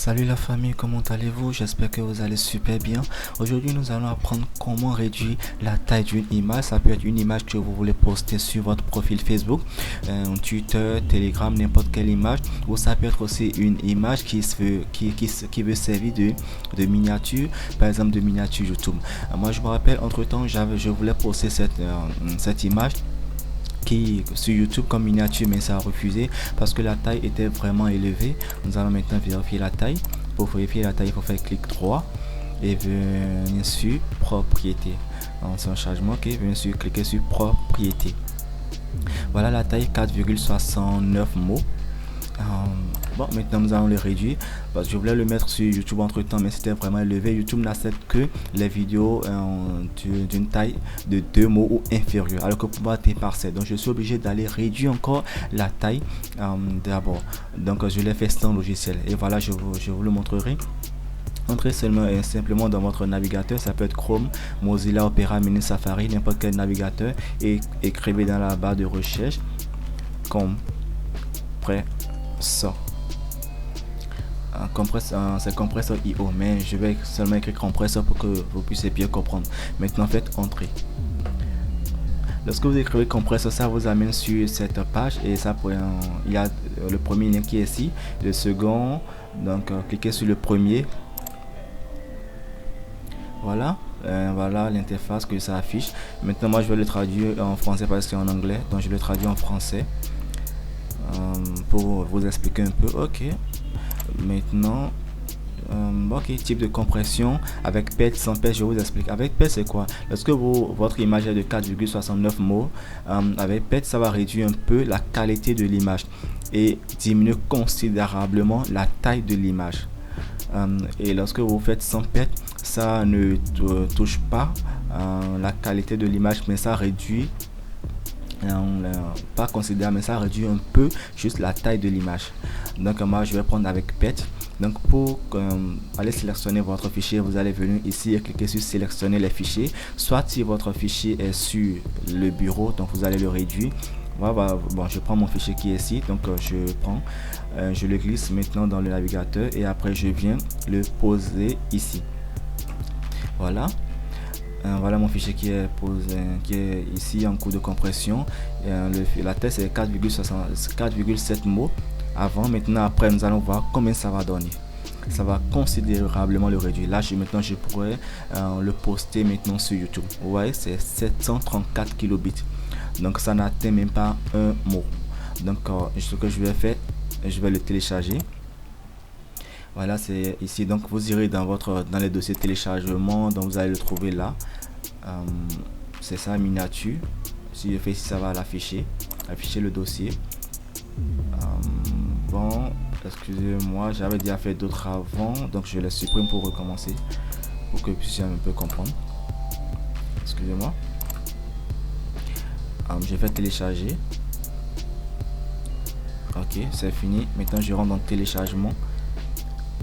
Salut la famille, comment allez-vous? J'espère que vous allez super bien. Aujourd'hui, nous allons apprendre comment réduire la taille d'une image. Ça peut être une image que vous voulez poster sur votre profil Facebook, Twitter, Telegram, n'importe quelle image. Ou ça peut être aussi une image qui veut servir de miniature, par exemple de miniature YouTube. Moi, je me rappelle, entre-temps, je voulais poster cette image sur YouTube comme miniature, mais ça a refusé parce que la taille était vraiment élevée. Nous allons maintenant vérifier la taille. Pour vérifier la taille, il faut faire clic droit et venir sur propriété. C'est un changement qui vient sur cliquer sur propriété. Voilà la taille, 4,69 mots. Bon, maintenant nous allons le réduire parce que je voulais le mettre sur YouTube entre temps, mais c'était vraiment élevé. YouTube n'accepte que les vidéos d'une taille de 2 mots ou inférieur, alors que pour moi c'est parfait. Donc je suis obligé d'aller réduire encore la taille d'abord. Donc je l'ai fait sans logiciel et voilà, je vous le montrerai. Entrez simplement dans votre navigateur, ça peut être Chrome, Mozilla, Opera, Mini, Safari, n'importe quel navigateur, et écrivez dans la barre de recherche c'est compresseur IO, mais je vais seulement écrire compresseur pour que vous puissiez bien comprendre. Maintenant faites entrer. Lorsque vous écrivez compresseur, ça vous amène sur cette page et ça il y a le premier lien qui est ici, le second, donc cliquez sur le premier. Voilà. Voilà l'interface que ça affiche. Maintenant moi je vais le traduire en français parce que c'est en anglais, donc je le traduis en français pour vous expliquer un peu. Ok, maintenant ok, type de compression avec PET, sans PET, je vous explique. Avec PET c'est quoi? Lorsque votre image est de 4,69 mots, avec PET ça va réduire un peu la qualité de l'image et diminuer considérablement la taille de l'image. Et lorsque vous faites sans PET, ça ne touche pas la qualité de l'image, mais ça réduit pas considérable, mais ça réduit un peu juste la taille de l'image. Donc moi je vais prendre avec PET. Donc pour aller sélectionner votre fichier, vous allez venir ici et cliquer sur sélectionner les fichiers. Soit si votre fichier est sur le bureau, donc vous allez le réduire. Voilà, bon, je prends mon fichier qui est ici, donc je le glisse maintenant dans le navigateur et après je viens le poser ici. Voilà. Voilà mon fichier qui est posé, qui est ici en cours de compression. La taille c'est 4,7 mots avant. Maintenant après nous allons voir combien ça va donner. Ça va considérablement le réduire. Là maintenant je pourrais le poster maintenant sur YouTube. Vous voyez, c'est 734 kilobits. Donc ça n'atteint même pas un mot. Donc ce que je vais faire, je vais le télécharger. Voilà, c'est ici. Donc vous irez dans les dossiers téléchargement, donc vous allez le trouver là. C'est ça, miniature. Si je fais ici, ça va l'afficher le dossier. Bon, excusez-moi, j'avais déjà fait d'autres avant, donc je les supprime pour recommencer, pour que vous puissiez un peu comprendre. Excusez-moi. Je vais télécharger. Ok, c'est fini. Maintenant je rentre dans téléchargement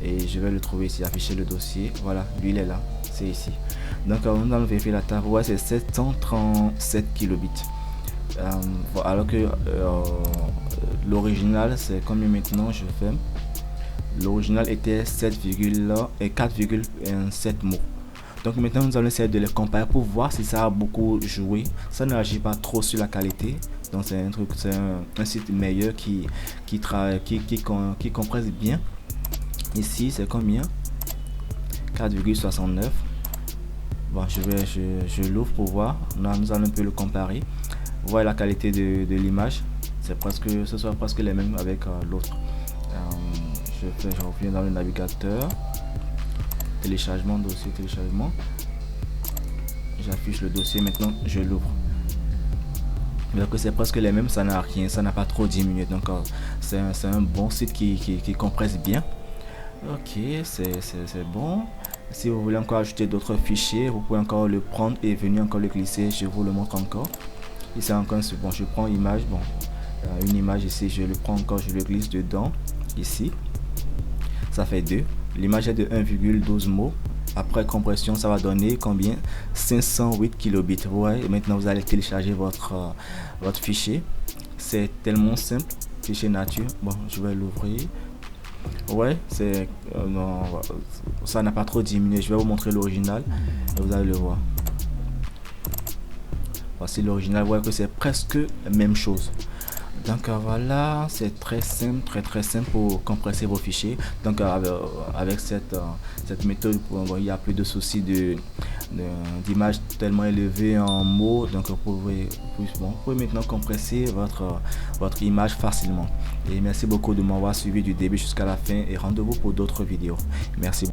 et je vais le trouver ici, afficher le dossier. Voilà, lui il est là, c'est ici. Donc nous allons vérifier la taille. Ouais, c'est 737 kilobits. Alors que l'original c'est combien maintenant? Je fais. L'original était 4,7 mots. Donc maintenant nous allons essayer de les comparer pour voir si ça a beaucoup joué. Ça ne agit pas trop sur la qualité. Donc c'est un site meilleur qui compresse bien. Ici c'est combien? 4,69. Bon, je l'ouvre pour voir. Là nous allons un peu le comparer. Vous voyez la qualité de l'image. Ce soit presque les mêmes avec l'autre. Je reviens dans le navigateur. Téléchargement, dossier téléchargement. J'affiche le dossier, maintenant je l'ouvre. Alors que c'est presque les mêmes, ça n'a rien, ça n'a pas trop diminué. Donc c'est un bon site qui compresse bien. Ok, c'est bon. Si vous voulez encore ajouter d'autres fichiers, vous pouvez encore le prendre et venir encore le glisser. Je vous le montre encore. Ici encore, bon, je prends image, bon, une image ici, je le prends encore, je le glisse dedans. Ici, ça fait 2. L'image est de 1,12 mots. Après compression, ça va donner combien? 508 kilobits. Vous voyez, maintenant vous allez télécharger votre fichier. C'est tellement simple. Fichier nature. Bon, je vais l'ouvrir. Ouais, c'est non, ça n'a pas trop diminué. Je vais vous montrer l'original et vous allez le voir. Voici l'original, vous voyez que c'est presque la même chose. Donc voilà, c'est très simple, très simple pour compresser vos fichiers. Donc avec cette méthode, il n'y a plus de soucis d'image tellement élevée en mots. Donc vous pouvez maintenant compresser votre image facilement. Et merci beaucoup de m'avoir suivi du début jusqu'à la fin et rendez-vous pour d'autres vidéos. Merci.